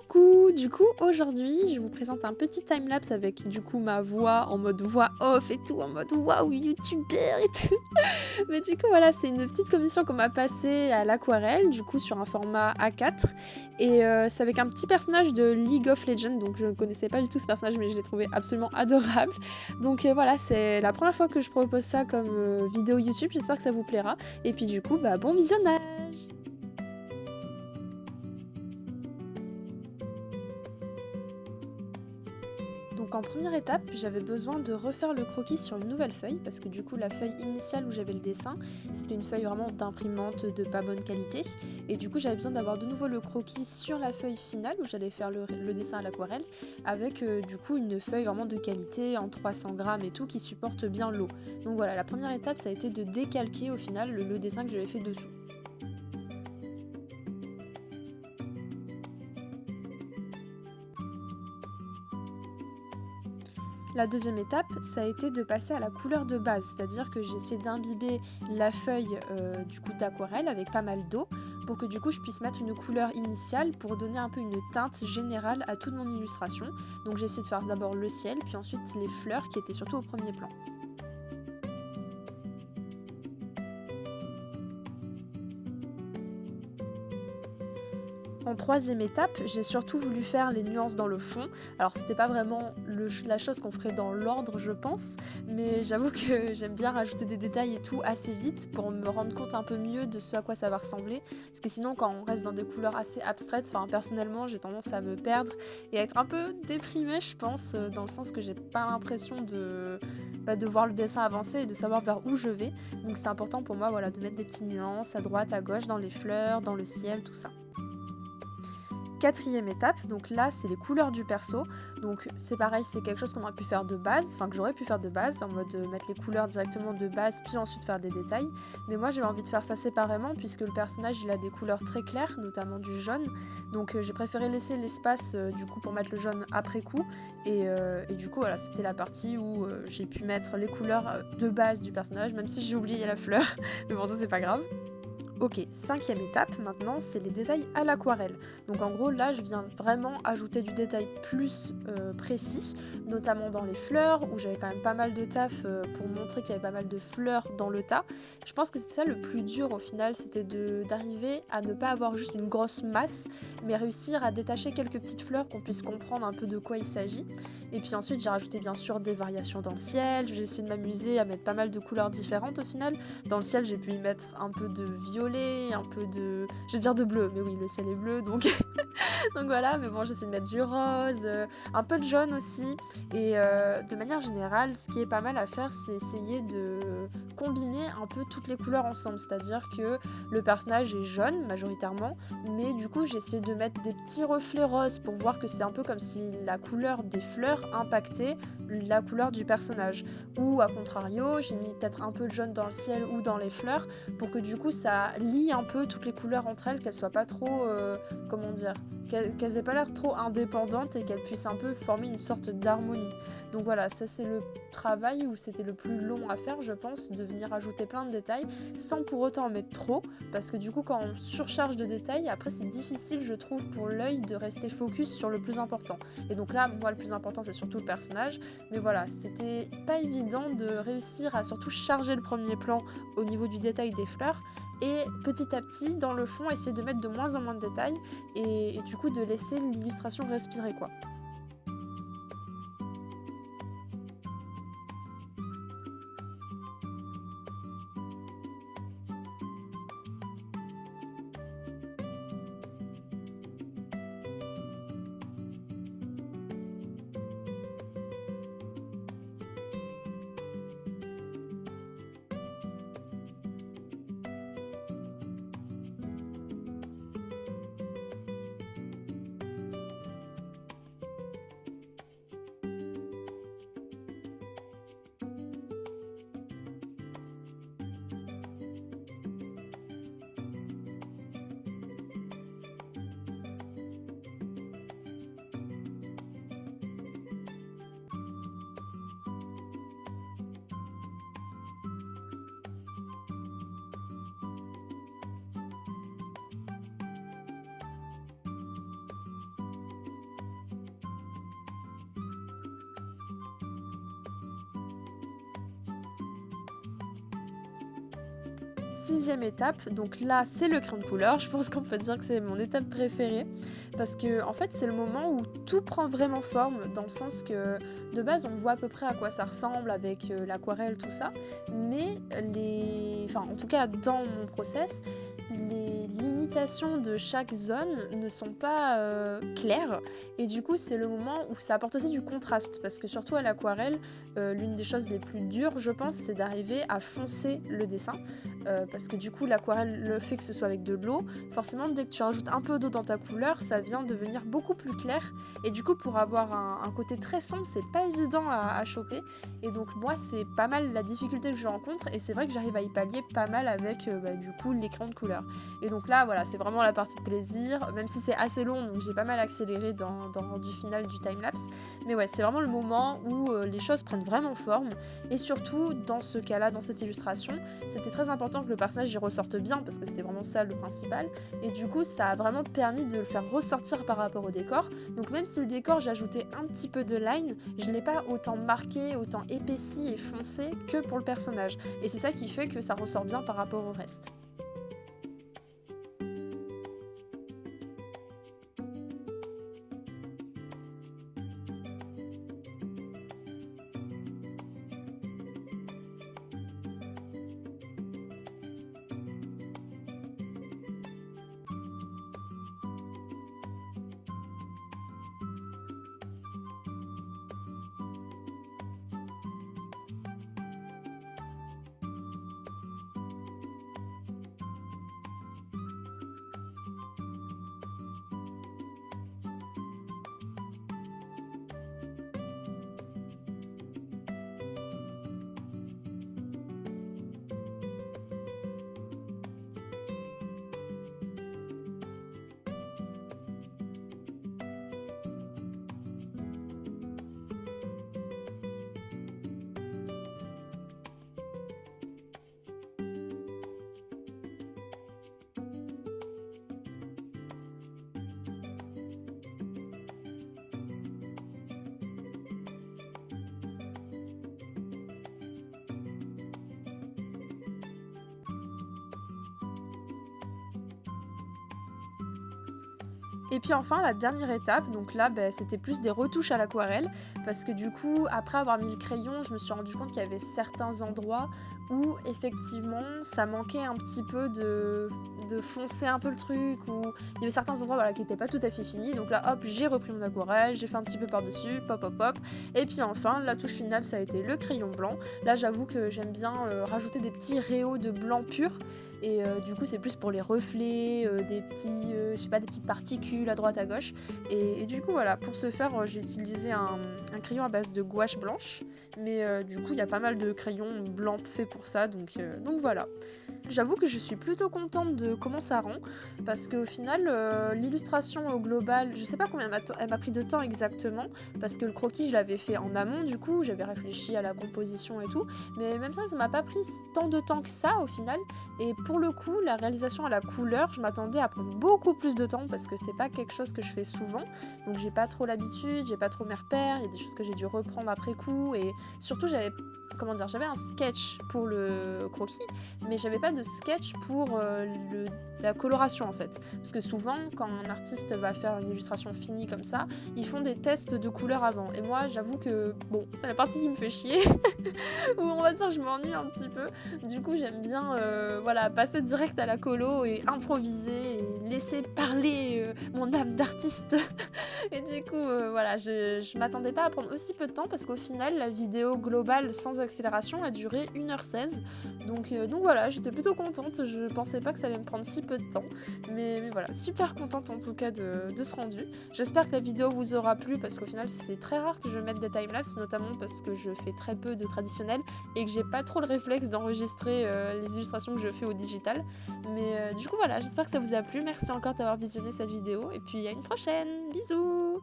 Coucou! Du coup, aujourd'hui, je vous présente un petit timelapse avec du coup ma voix en mode voix off et tout, en mode waouh, youtubeur et tout. Mais du coup, voilà, c'est une petite commission qu'on m'a passée à l'aquarelle, du coup, sur un format A4. Et c'est avec un petit personnage de League of Legends, donc je ne connaissais pas du tout ce personnage, mais je l'ai trouvé absolument adorable. Donc voilà, c'est la première fois que je propose ça comme vidéo YouTube, j'espère que ça vous plaira. Et puis du coup, bon visionnage! Donc en première étape, j'avais besoin de refaire le croquis sur une nouvelle feuille parce que du coup la feuille initiale où j'avais le dessin, c'était une feuille vraiment d'imprimante de pas bonne qualité et du coup j'avais besoin d'avoir de nouveau le croquis sur la feuille finale où j'allais faire le dessin à l'aquarelle avec du coup une feuille vraiment de qualité en 300 grammes et tout qui supporte bien l'eau. Donc voilà, la première étape ça a été de décalquer au final le dessin que j'avais fait dessous. La deuxième étape, ça a été de passer à la couleur de base, c'est-à-dire que j'ai essayé d'imbiber la feuille du coup d'aquarelle avec pas mal d'eau pour que du coup je puisse mettre une couleur initiale pour donner un peu une teinte générale à toute mon illustration. Donc j'ai essayé de faire d'abord le ciel, puis ensuite les fleurs qui étaient surtout au premier plan. En troisième étape, j'ai surtout voulu faire les nuances dans le fond. Alors c'était pas vraiment la chose qu'on ferait dans l'ordre je pense, mais j'avoue que j'aime bien rajouter des détails et tout assez vite pour me rendre compte un peu mieux de ce à quoi ça va ressembler. Parce que sinon quand on reste dans des couleurs assez abstraites, personnellement j'ai tendance à me perdre et à être un peu déprimée je pense, dans le sens que j'ai pas l'impression de voir le dessin avancer et de savoir vers où je vais. Donc c'est important pour moi de mettre des petites nuances à droite, à gauche, dans les fleurs, dans le ciel, tout ça. Quatrième étape, donc là c'est les couleurs du perso, donc c'est pareil, c'est quelque chose qu'on aurait pu faire de base, que j'aurais pu faire de base, en mode mettre les couleurs directement de base, puis ensuite faire des détails, mais moi j'avais envie de faire ça séparément, puisque le personnage il a des couleurs très claires, notamment du jaune, donc j'ai préféré laisser l'espace du coup pour mettre le jaune après coup, et du coup voilà, c'était la partie où j'ai pu mettre les couleurs de base du personnage, même si j'ai oublié la fleur, mais bon ça c'est pas grave. Ok, cinquième étape maintenant, c'est les détails à l'aquarelle. Donc en gros là je viens vraiment ajouter du détail plus précis, notamment dans les fleurs où j'avais quand même pas mal de taf pour montrer qu'il y avait pas mal de fleurs dans le tas. Je pense que c'est ça le plus dur au final, c'était d'arriver à ne pas avoir juste une grosse masse, mais réussir à détacher quelques petites fleurs qu'on puisse comprendre un peu de quoi il s'agit. Et puis ensuite j'ai rajouté bien sûr des variations dans le ciel, j'ai essayé de m'amuser à mettre pas mal de couleurs différentes au final. Dans le ciel j'ai pu y mettre un peu de violet, un peu de... je vais dire de bleu, mais oui, le ciel est bleu, donc... donc voilà, mais bon, j'essaie de mettre du rose, un peu de jaune aussi, et de manière générale, ce qui est pas mal à faire, c'est essayer de combiner un peu toutes les couleurs ensemble, c'est-à-dire que le personnage est jaune, majoritairement, mais du coup, j'ai essayé de mettre des petits reflets roses pour voir que c'est un peu comme si la couleur des fleurs impactait la couleur du personnage, ou à contrario, j'ai mis peut-être un peu de jaune dans le ciel ou dans les fleurs, pour que du coup ça lie un peu toutes les couleurs entre elles, qu'elles soient pas trop, comment dire, qu'elles aient pas l'air trop indépendantes et qu'elles puissent un peu former une sorte d'harmonie. Donc voilà, ça c'est le travail où c'était le plus long à faire je pense, de venir ajouter plein de détails sans pour autant en mettre trop, parce que du coup quand on surcharge de détails, après c'est difficile je trouve pour l'œil de rester focus sur le plus important. Et donc là, moi le plus important c'est surtout le personnage, mais voilà, c'était pas évident de réussir à surtout charger le premier plan au niveau du détail des fleurs et petit à petit dans le fond essayer de mettre de moins en moins de détails et du coup de laisser l'illustration respirer quoi. 6e étape, donc là c'est le crayon de couleur, je pense qu'on peut dire que c'est mon étape préférée, parce que en fait c'est le moment où tout prend vraiment forme, dans le sens que de base on voit à peu près à quoi ça ressemble avec l'aquarelle, tout ça, mais en tout cas dans mon process, les limitations de chaque zone ne sont pas claires, et du coup c'est le moment où ça apporte aussi du contraste, parce que surtout à l'aquarelle, l'une des choses les plus dures je pense c'est d'arriver à foncer le dessin, parce que du coup l'aquarelle, le fait que ce soit avec de l'eau, forcément dès que tu rajoutes un peu d'eau dans ta couleur, ça vient devenir beaucoup plus clair, et du coup pour avoir un côté très sombre c'est pas évident à choper, et donc moi c'est pas mal la difficulté que je rencontre, et c'est vrai que j'arrive à y pallier pas mal avec du coup les crayons de couleur. Et donc là voilà, c'est vraiment la partie de plaisir, même si c'est assez long, donc j'ai pas mal accéléré dans le rendu final du timelapse, mais ouais c'est vraiment le moment où les choses prennent vraiment forme, et surtout dans ce cas-là, dans cette illustration, c'était très important que le personnage y ressorte bien, parce que c'était vraiment ça le principal, et du coup ça a vraiment permis de le faire ressortir par rapport au décor. Donc même si le décor j'ai ajouté un petit peu de line, je l'ai pas autant marqué, autant épaissi et foncé que pour le personnage, et c'est ça qui fait que ça ressort bien par rapport au reste. Et puis enfin la dernière étape, donc là c'était plus des retouches à l'aquarelle, parce que du coup après avoir mis le crayon, je me suis rendu compte qu'il y avait certains endroits où effectivement ça manquait un petit peu de foncer un peu le truc, où il y avait certains endroits qui n'étaient pas tout à fait finis, donc là hop j'ai repris mon aquarelle, j'ai fait un petit peu par dessus, pop pop pop, et puis enfin la touche finale ça a été le crayon blanc. Là j'avoue que j'aime bien rajouter des petits réaux de blanc pur, et du coup c'est plus pour les reflets, des petites particules à droite à gauche, et du coup voilà, pour ce faire j'ai utilisé un crayon à base de gouache blanche, mais du coup il y a pas mal de crayons blancs faits pour ça, donc voilà. J'avoue que je suis plutôt contente de comment ça rend, parce qu'au final l'illustration au global, je sais pas combien elle m'a pris de temps exactement, parce que le croquis je l'avais fait en amont, du coup j'avais réfléchi à la composition et tout, mais même ça m'a pas pris tant de temps que ça au final. Et pour le coup la réalisation à la couleur, je m'attendais à prendre beaucoup plus de temps, parce que c'est pas quelque chose que je fais souvent, donc j'ai pas trop l'habitude, j'ai pas trop mes repères, il y a des choses que j'ai dû reprendre après coup, et surtout j'avais un sketch pour le croquis, mais j'avais pas de sketch pour la coloration en fait, parce que souvent quand un artiste va faire une illustration finie comme ça, ils font des tests de couleurs avant, et moi j'avoue que bon, c'est la partie qui me fait chier où on va dire je m'ennuie un petit peu, du coup j'aime bien passer direct à la colo et improviser et laisser parler mon âme d'artiste et du coup je m'attendais pas à prendre aussi peu de temps, parce qu'au final la vidéo globale sans accélération a duré 1h16, donc voilà, j'étais plutôt contente, je pensais pas que ça allait me prendre si peu de temps, mais voilà, super contente en tout cas de ce rendu. J'espère que la vidéo vous aura plu, parce qu'au final c'est très rare que je mette des timelapses, notamment parce que je fais très peu de traditionnel et que j'ai pas trop le réflexe d'enregistrer les illustrations que je fais au digital, mais du coup voilà, j'espère que ça vous a plu, merci encore d'avoir visionné cette vidéo, et puis à une prochaine, bisous.